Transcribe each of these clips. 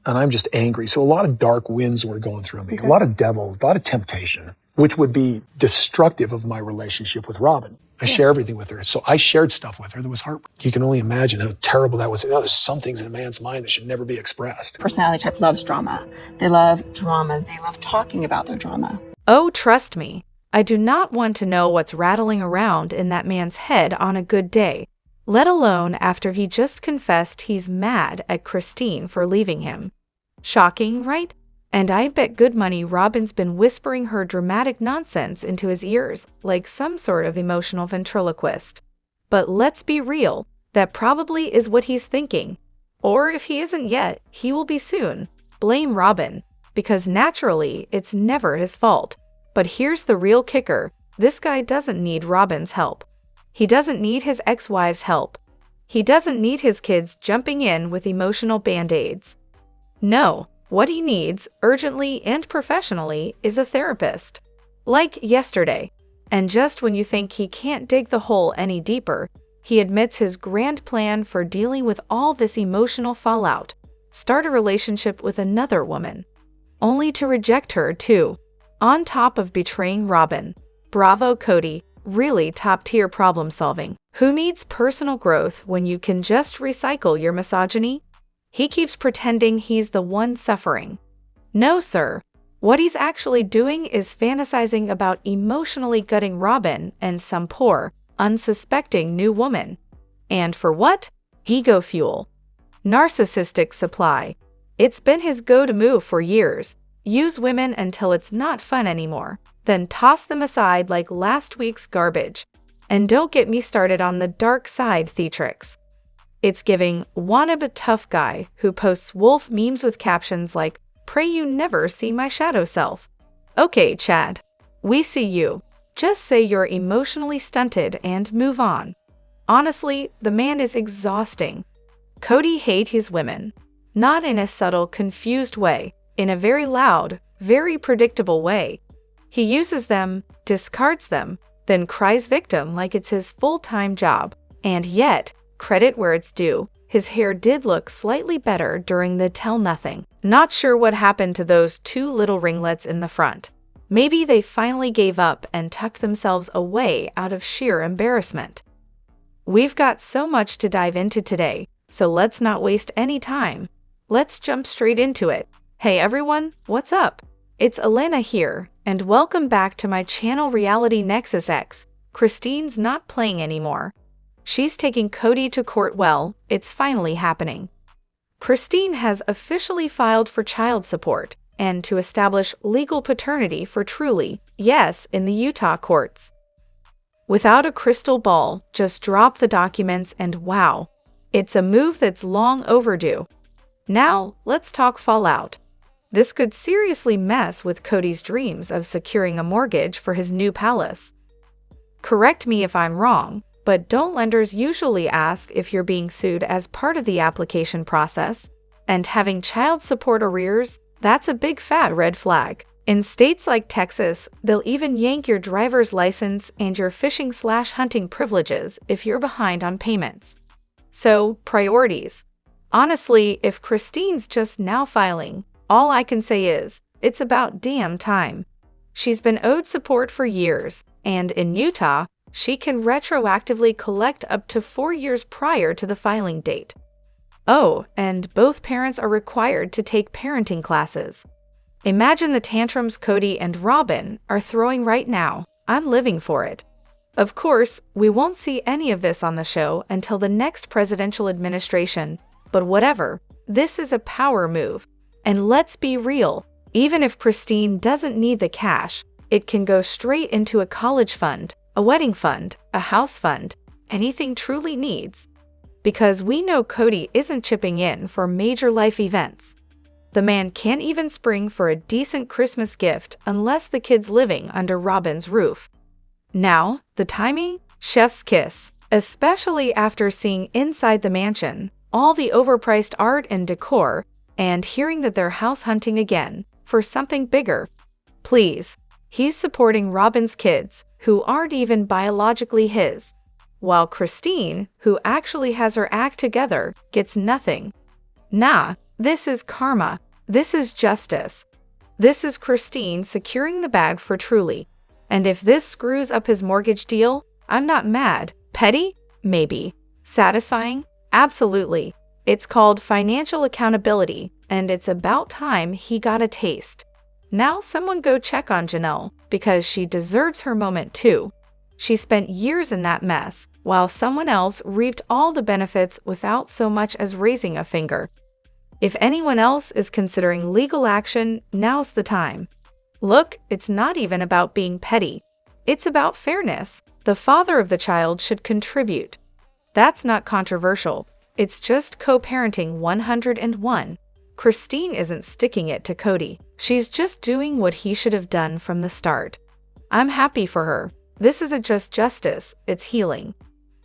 and I'm just angry. So a lot of dark winds were going through me, a lot of devil, a lot of temptation, which would be destructive of my relationship with Robyn. I share everything with her. So I shared stuff with her that was heartbreaking. You can only imagine how terrible that was. There's some things in a man's mind that should never be expressed. Personality type loves drama. They love drama. They love talking about their drama. Oh, trust me, I do not want to know what's rattling around in that man's head on a good day, let alone after he just confessed he's mad at Christine for leaving him. Shocking, right? And I bet good money Robyn's been whispering her dramatic nonsense into his ears like some sort of emotional ventriloquist. But let's be real, that probably is what he's thinking. Or if he isn't yet, he will be soon. Blame Robyn, because naturally, it's never his fault. But here's the real kicker, this guy doesn't need Robyn's help. He doesn't need his ex-wife's help. He doesn't need his kids jumping in with emotional band-aids. No. What he needs, urgently and professionally, is a therapist. Like yesterday. And just when you think he can't dig the hole any deeper, he admits his grand plan for dealing with all this emotional fallout. Start a relationship with another woman. Only to reject her, too. On top of betraying Robyn. Bravo, Kody. Really top-tier problem solving. Who needs personal growth when you can just recycle your misogyny? He keeps pretending he's the one suffering. No, sir. What he's actually doing is fantasizing about emotionally gutting Robyn and some poor, unsuspecting new woman. And for what? Ego fuel. Narcissistic supply. It's been his go-to move for years. Use women until it's not fun anymore, then toss them aside like last week's garbage. And don't get me started on the dark side theatrics. It's giving wannabe tough guy who posts wolf memes with captions like, "Pray you never see my shadow self." Okay, Chad. We see you. Just say you're emotionally stunted and move on. Honestly, the man is exhausting. Kody hates his women. Not in a subtle, confused way, in a very loud, very predictable way. He uses them, discards them, then cries victim like it's his full-time job. And yet, credit where it's due, his hair did look slightly better during the tell nothing. Not sure what happened to those 2 little ringlets in the front. Maybe they finally gave up and tucked themselves away out of sheer embarrassment. We've got so much to dive into today, so let's not waste any time. Let's jump straight into it. Hey everyone, what's up? It's Elena here, and welcome back to my channel Reality Nexus X. Christine's not playing anymore. She's taking Kody to court. Well, it's finally happening. Christine has officially filed for child support and to establish legal paternity for Truly, yes, in the Utah courts. Without a crystal ball, just drop the documents and wow, it's a move that's long overdue. Now, let's talk fallout. This could seriously mess with Kody's dreams of securing a mortgage for his new palace. Correct me if I'm wrong, but don't lenders usually ask if you're being sued as part of the application process? And having child support arrears, that's a big fat red flag. In states like Texas, they'll even yank your driver's license and your fishing/hunting privileges if you're behind on payments. So, priorities. Honestly, if Christine's just now filing, all I can say is, it's about damn time. She's been owed support for years, and in Utah, she can retroactively collect up to 4 years prior to the filing date. Oh, and both parents are required to take parenting classes. Imagine the tantrums Kody and Robyn are throwing right now. I'm living for it. Of course, we won't see any of this on the show until the next presidential administration, but whatever, this is a power move. And let's be real, even if Christine doesn't need the cash, it can go straight into a college fund, a wedding fund, a house fund, anything Truly needs. Because we know Kody isn't chipping in for major life events. The man can't even spring for a decent Christmas gift unless the kid's living under Robyn's roof. Now, the timing? Chef's kiss. Especially after seeing inside the mansion, all the overpriced art and decor, and hearing that they're house hunting again for something bigger. Please, he's supporting Robyn's kids, who aren't even biologically his, while Christine, who actually has her act together, gets nothing. Nah, This is karma. This is justice. This is Christine securing the bag for Truly. And if this screws up his mortgage deal, I'm not mad. Petty? Maybe. Satisfying? Absolutely. It's called financial accountability, and it's about time he got a taste. Now someone go check on Janelle, because she deserves her moment too. She spent years in that mess, while someone else reaped all the benefits without so much as raising a finger. If anyone else is considering legal action, now's the time. Look, it's not even about being petty. It's about fairness. The father of the child should contribute. That's not controversial. It's just co-parenting 101. Christine isn't sticking it to Kody. She's just doing what he should have done from the start. I'm happy for her. This isn't just justice, it's healing.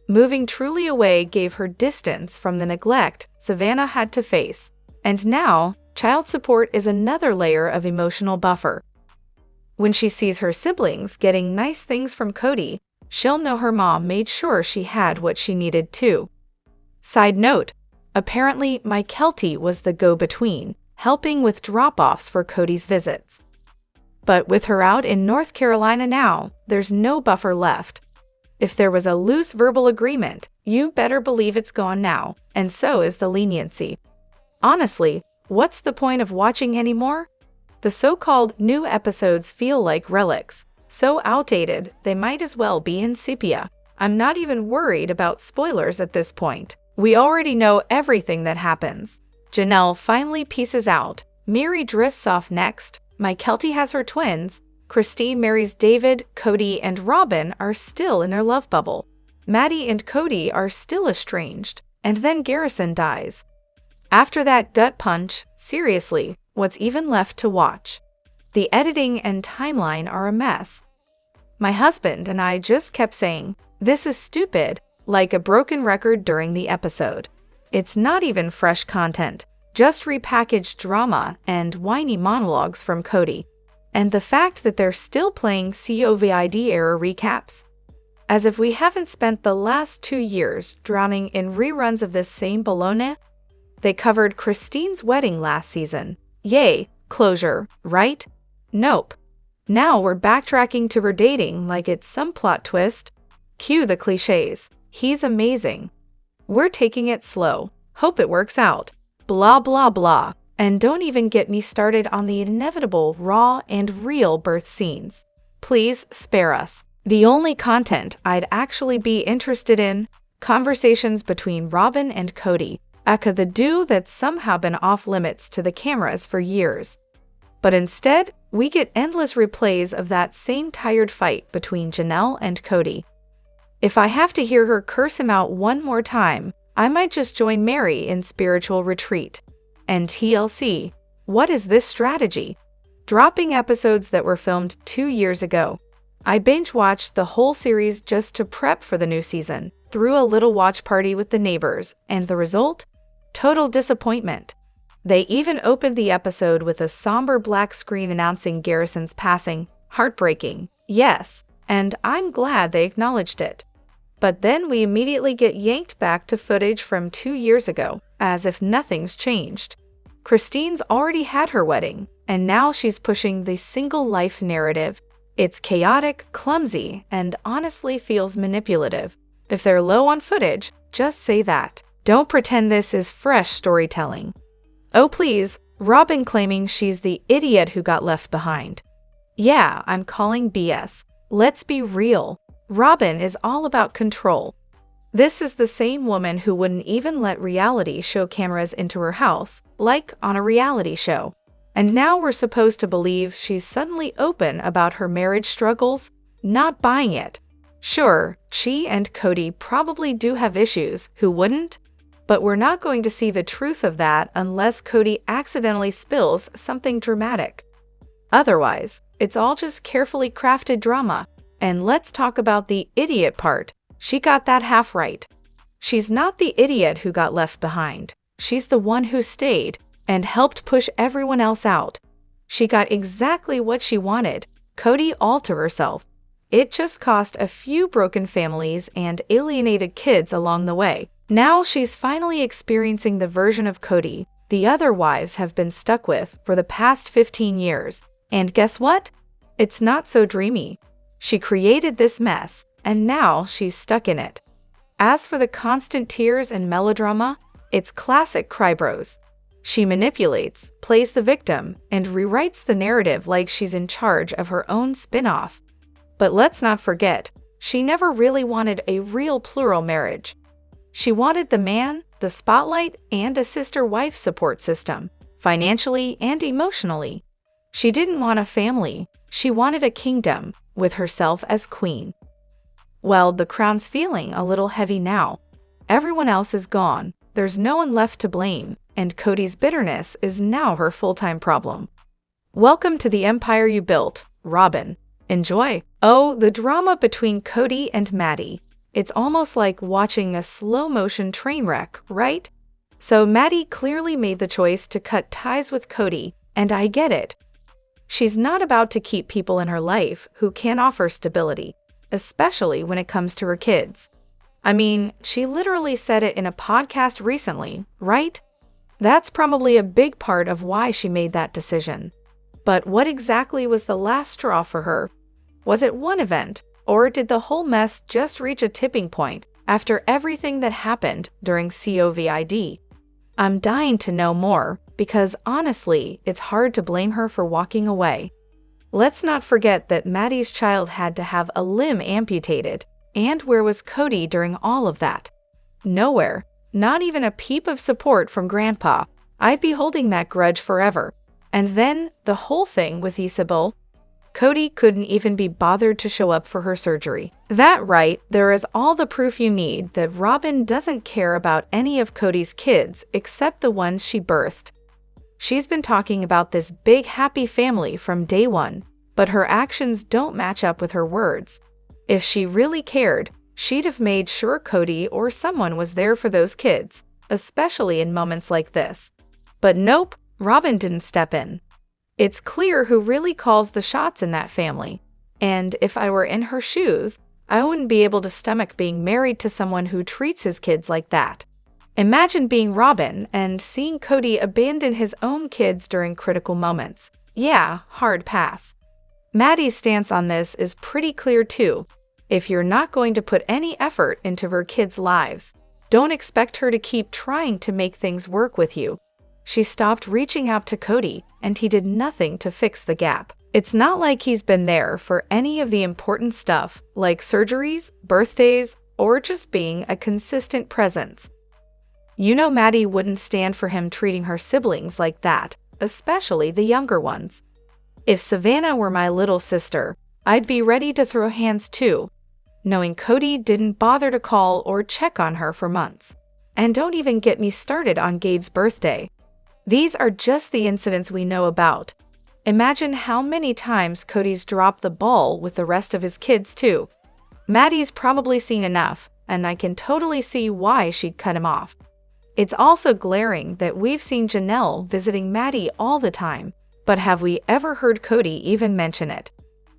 Moving Truly away gave her distance from the neglect Savannah had to face. And now, child support is another layer of emotional buffer. When she sees her siblings getting nice things from Kody, she'll know her mom made sure she had what she needed too. Side note, apparently Mykelti was the go-between, helping with drop-offs for Kody's visits. But with her out in North Carolina now, there's no buffer left. If there was a loose verbal agreement, you better believe it's gone now, and so is the leniency. Honestly, what's the point of watching anymore? The so-called new episodes feel like relics, so outdated they might as well be in sepia. I'm not even worried about spoilers at this point. We already know everything that happens. Janelle finally pieces out, Miri drifts off next, Mykelti has her twins, Christine marries David, Kody and Robyn are still in their love bubble. Maddie and Kody are still estranged, and then Garrison dies. After that gut punch, seriously, what's even left to watch? The editing and timeline are a mess. My husband and I just kept saying, "This is stupid," like a broken record during the episode. It's not even fresh content, just repackaged drama and whiny monologues from Kody. And the fact that they're still playing COVID-era recaps. As if we haven't spent the last 2 years drowning in reruns of this same baloney. They covered Christine's wedding last season. Yay, closure, right? Nope. Now we're backtracking to her dating like it's some plot twist. Cue the cliches. He's amazing. We're taking it slow. Hope it works out. Blah blah blah. And don't even get me started on the inevitable raw and real birth scenes. Please spare us. The only content I'd actually be interested in, conversations between Robyn and Kody, aka the duo that's somehow been off limits to the cameras for years. But instead, we get endless replays of that same tired fight between Janelle and Kody. If I have to hear her curse him out one more time, I might just join Mary in spiritual retreat. And TLC, what is this strategy? Dropping episodes that were filmed 2 years ago. I binge-watched the whole series just to prep for the new season, threw a little watch party with the neighbors, and the result? Total disappointment. They even opened the episode with a somber black screen announcing Garrison's passing. Heartbreaking. Yes, and I'm glad they acknowledged it. But then we immediately get yanked back to footage from 2 years ago, as if nothing's changed. Christine's already had her wedding, and now she's pushing the single life narrative. It's chaotic, clumsy, and honestly feels manipulative. If they're low on footage, just say that. Don't pretend this is fresh storytelling. Oh please, Robyn claiming she's the idiot who got left behind. Yeah, I'm calling BS. Let's be real. Robyn is all about control. This is the same woman who wouldn't even let reality show cameras into her house, like on a reality show. And now we're supposed to believe she's suddenly open about her marriage struggles? Not buying it. Sure, she and Kody probably do have issues, who wouldn't? But we're not going to see the truth of that unless Kody accidentally spills something dramatic. Otherwise, it's all just carefully crafted drama. And let's talk about the idiot part. She got that half right. She's not the idiot who got left behind. She's the one who stayed and helped push everyone else out. She got exactly what she wanted, Kody all to herself. It just cost a few broken families and alienated kids along the way. Now she's finally experiencing the version of Kody the other wives have been stuck with for the past 15 years. And guess what? It's not so dreamy. She created this mess, and now she's stuck in it. As for the constant tears and melodrama, it's classic crybros. She manipulates, plays the victim, and rewrites the narrative like she's in charge of her own spin-off. But let's not forget, she never really wanted a real plural marriage. She wanted the man, the spotlight, and a sister-wife support system, financially and emotionally. She didn't want a family, she wanted a kingdom, with herself as queen. Well, the crown's feeling a little heavy now. Everyone else is gone, there's no one left to blame, and Kody's bitterness is now her full-time problem. Welcome to the empire you built, Robyn. Enjoy. Oh, the drama between Kody and Maddie. It's almost like watching a slow-motion train wreck, right? So Maddie clearly made the choice to cut ties with Kody, and I get it. She's not about to keep people in her life who can't offer stability, especially when it comes to her kids. I mean, she literally said it in a podcast recently, right? That's probably a big part of why she made that decision. But what exactly was the last straw for her? Was it one event, or did the whole mess just reach a tipping point after everything that happened during COVID? I'm dying to know more, because honestly, it's hard to blame her for walking away. Let's not forget that Maddie's child had to have a limb amputated, and where was Kody during all of that? Nowhere, not even a peep of support from Grandpa. I'd be holding that grudge forever. And then, the whole thing with Isabel. Kody couldn't even be bothered to show up for her surgery. That right, there is all the proof you need that Robyn doesn't care about any of Kody's kids except the ones she birthed. She's been talking about this big happy family from day one, but her actions don't match up with her words. If she really cared, she'd have made sure Kody or someone was there for those kids, especially in moments like this. But nope, Robyn didn't step in. It's clear who really calls the shots in that family, and if I were in her shoes, I wouldn't be able to stomach being married to someone who treats his kids like that. Imagine being Robyn and seeing Kody abandon his own kids during critical moments. Yeah, hard pass. Maddie's stance on this is pretty clear too. If you're not going to put any effort into her kids' lives, don't expect her to keep trying to make things work with you. She stopped reaching out to Kody, and he did nothing to fix the gap. It's not like he's been there for any of the important stuff, like surgeries, birthdays, or just being a consistent presence. You know Maddie wouldn't stand for him treating her siblings like that, especially the younger ones. If Savannah were my little sister, I'd be ready to throw hands too, knowing Kody didn't bother to call or check on her for months. And don't even get me started on Gabe's birthday. These are just the incidents we know about. Imagine how many times Kody's dropped the ball with the rest of his kids too. Maddie's probably seen enough, and I can totally see why she'd cut him off. It's also glaring that we've seen Janelle visiting Maddie all the time, but have we ever heard Kody even mention it?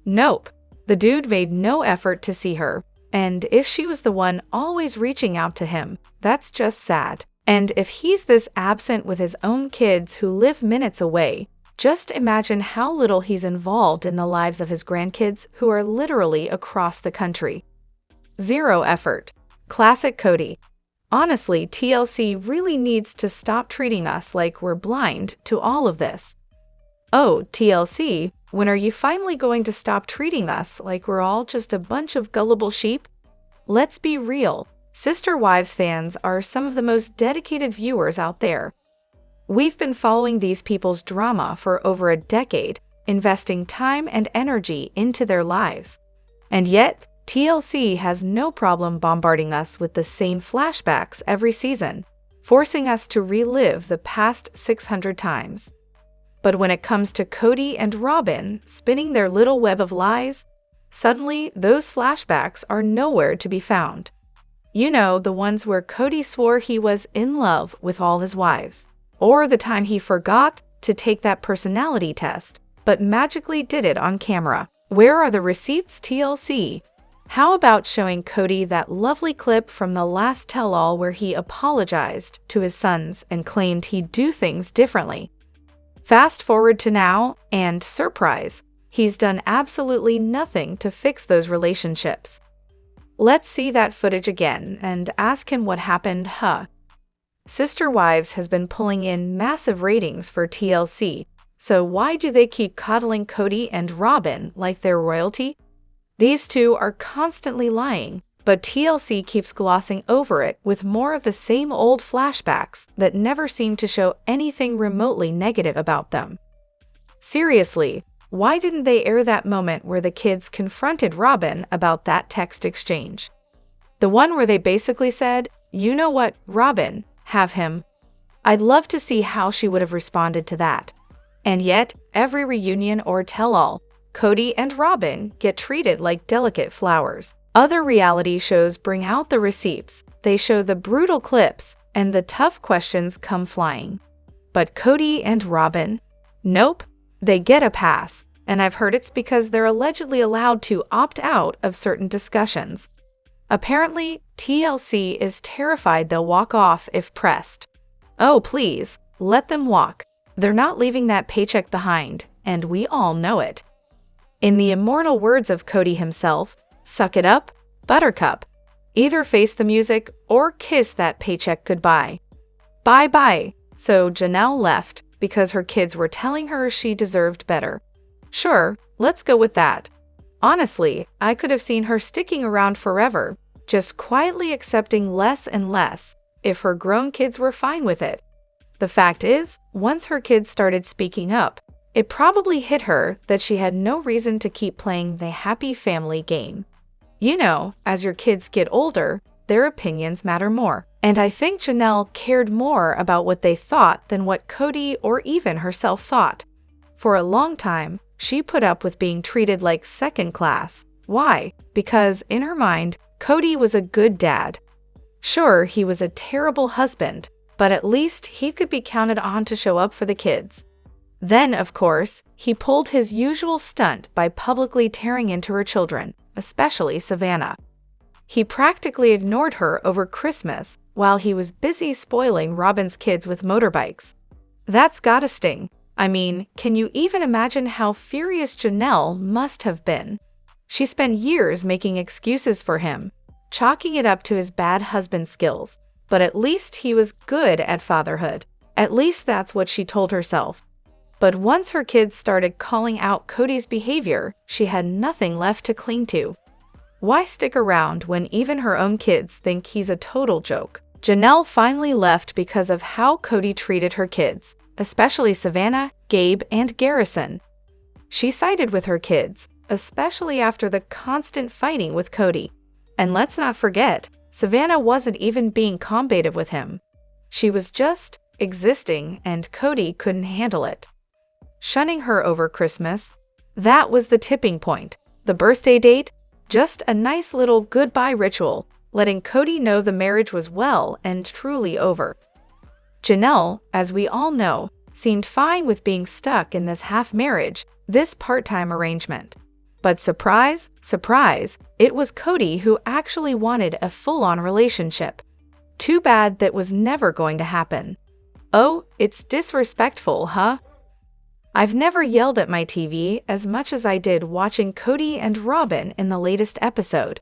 Nope. The dude made no effort to see her, and if she was the one always reaching out to him, that's just sad. And if he's this absent with his own kids who live minutes away, just imagine how little he's involved in the lives of his grandkids who are literally across the country. Zero effort. Classic Kody. Honestly, TLC really needs to stop treating us like we're blind to all of this. Oh, TLC, when are you finally going to stop treating us like we're all just a bunch of gullible sheep? Let's be real. Sister Wives fans are some of the most dedicated viewers out there. We've been following these people's drama for over a decade, investing time and energy into their lives. And yet, TLC has no problem bombarding us with the same flashbacks every season, forcing us to relive the past 600 times. But when it comes to Kody and Robyn spinning their little web of lies, suddenly those flashbacks are nowhere to be found. You know, the ones where Kody swore he was in love with all his wives, or the time he forgot to take that personality test, but magically did it on camera. Where are the receipts, TLC? How about showing Kody that lovely clip from the last tell-all where he apologized to his sons and claimed he'd do things differently? Fast forward to now, and surprise, he's done absolutely nothing to fix those relationships. Let's see that footage again and ask him what happened, huh? Sister Wives has been pulling in massive ratings for TLC, so why do they keep coddling Kody and Robyn like they're royalty? These two are constantly lying, but TLC keeps glossing over it with more of the same old flashbacks that never seem to show anything remotely negative about them. Seriously, why didn't they air that moment where the kids confronted Robyn about that text exchange? The one where they basically said, "You know what, Robyn, have him." I'd love to see how she would have responded to that. And yet, every reunion or tell-all, Kody and Robyn get treated like delicate flowers. Other reality shows bring out the receipts, they show the brutal clips, and the tough questions come flying. But Kody and Robyn? Nope, they get a pass, and I've heard it's because they're allegedly allowed to opt out of certain discussions. Apparently, TLC is terrified they'll walk off if pressed. Oh please, let them walk. They're not leaving that paycheck behind, and we all know it. In the immortal words of Kody himself, suck it up, buttercup. Either face the music or kiss that paycheck goodbye. Bye-bye. So Janelle left because her kids were telling her she deserved better. Sure, let's go with that. Honestly, I could have seen her sticking around forever, just quietly accepting less and less, if her grown kids were fine with it. The fact is, once her kids started speaking up, it probably hit her that she had no reason to keep playing the happy family game. You know, as your kids get older, their opinions matter more. And I think Janelle cared more about what they thought than what Kody or even herself thought. For a long time, she put up with being treated like second class. Why? Because, in her mind, Kody was a good dad. Sure, he was a terrible husband, but at least he could be counted on to show up for the kids. Then, of course, he pulled his usual stunt by publicly tearing into her children, especially Savannah. He practically ignored her over Christmas while he was busy spoiling Robyn's kids with motorbikes. That's gotta sting. I mean, can you even imagine how furious Janelle must have been? She spent years making excuses for him, chalking it up to his bad husband skills, but at least he was good at fatherhood. At least that's what she told herself. But once her kids started calling out Kody's behavior, she had nothing left to cling to. Why stick around when even her own kids think he's a total joke? Janelle finally left because of how Kody treated her kids, especially Savannah, Gabe, and Garrison. She sided with her kids, especially after the constant fighting with Kody. And let's not forget, Savannah wasn't even being combative with him. She was just existing, and Kody couldn't handle it. Shunning her over Christmas, that was the tipping point. The birthday date, just a nice little goodbye ritual, letting Kody know the marriage was well and truly over. Janelle, as we all know, seemed fine with being stuck in this half-marriage, this part-time arrangement. But surprise, surprise, it was Kody who actually wanted a full-on relationship. Too bad that was never going to happen. Oh, it's disrespectful, huh? I've never yelled at my TV as much as I did watching Kody and Robyn in the latest episode.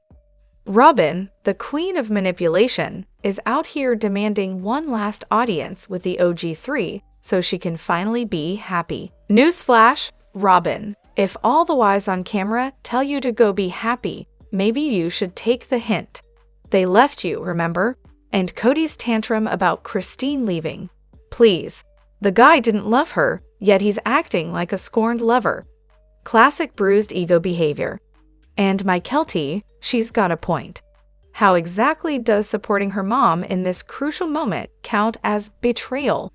Robyn, the queen of manipulation, is out here demanding one last audience with the OG3 so she can finally be happy. Newsflash, Robyn, if all the wives on camera tell you to go be happy, maybe you should take the hint. They left you, remember? And Kody's tantrum about Christine leaving. Please. The guy didn't love her, yet he's acting like a scorned lover. Classic bruised ego behavior. And my Keltie, she's got a point. How exactly does supporting her mom in this crucial moment count as betrayal?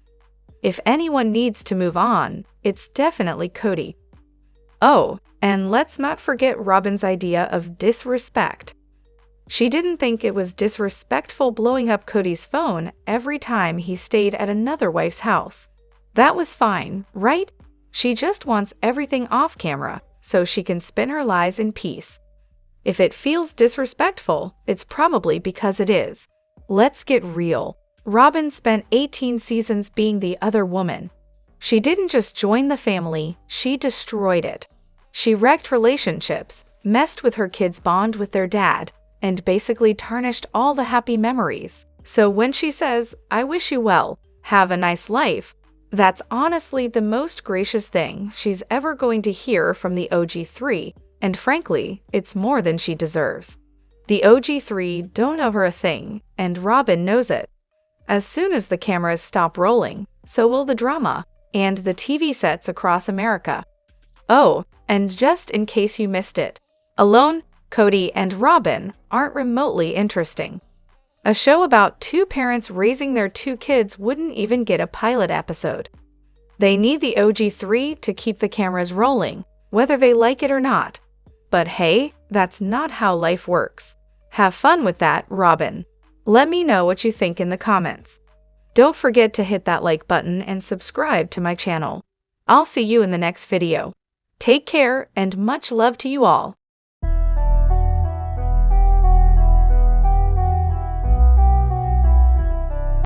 If anyone needs to move on, it's definitely Kody. Oh, and let's not forget Robyn's idea of disrespect. She didn't think it was disrespectful blowing up Kody's phone every time he stayed at another wife's house. That was fine, right? She just wants everything off camera, so she can spin her lies in peace. If it feels disrespectful, it's probably because it is. Let's get real. Robyn spent 18 seasons being the other woman. She didn't just join the family, she destroyed it. She wrecked relationships, messed with her kids' bond with their dad, and basically tarnished all the happy memories. So when she says, "I wish you well, have a nice life," that's honestly the most gracious thing she's ever going to hear from the OG3, and frankly, it's more than she deserves. The OG3 don't owe her a thing, and Robyn knows it. As soon as the cameras stop rolling, so will the drama, and the TV sets across America. Oh, and just in case you missed it, Elena, Kody, and Robyn aren't remotely interesting. A show about two parents raising their two kids wouldn't even get a pilot episode. They need the OG3 to keep the cameras rolling, whether they like it or not. But hey, that's not how life works. Have fun with that, Robyn. Let me know what you think in the comments. Don't forget to hit that like button and subscribe to my channel. I'll see you in the next video. Take care and much love to you all.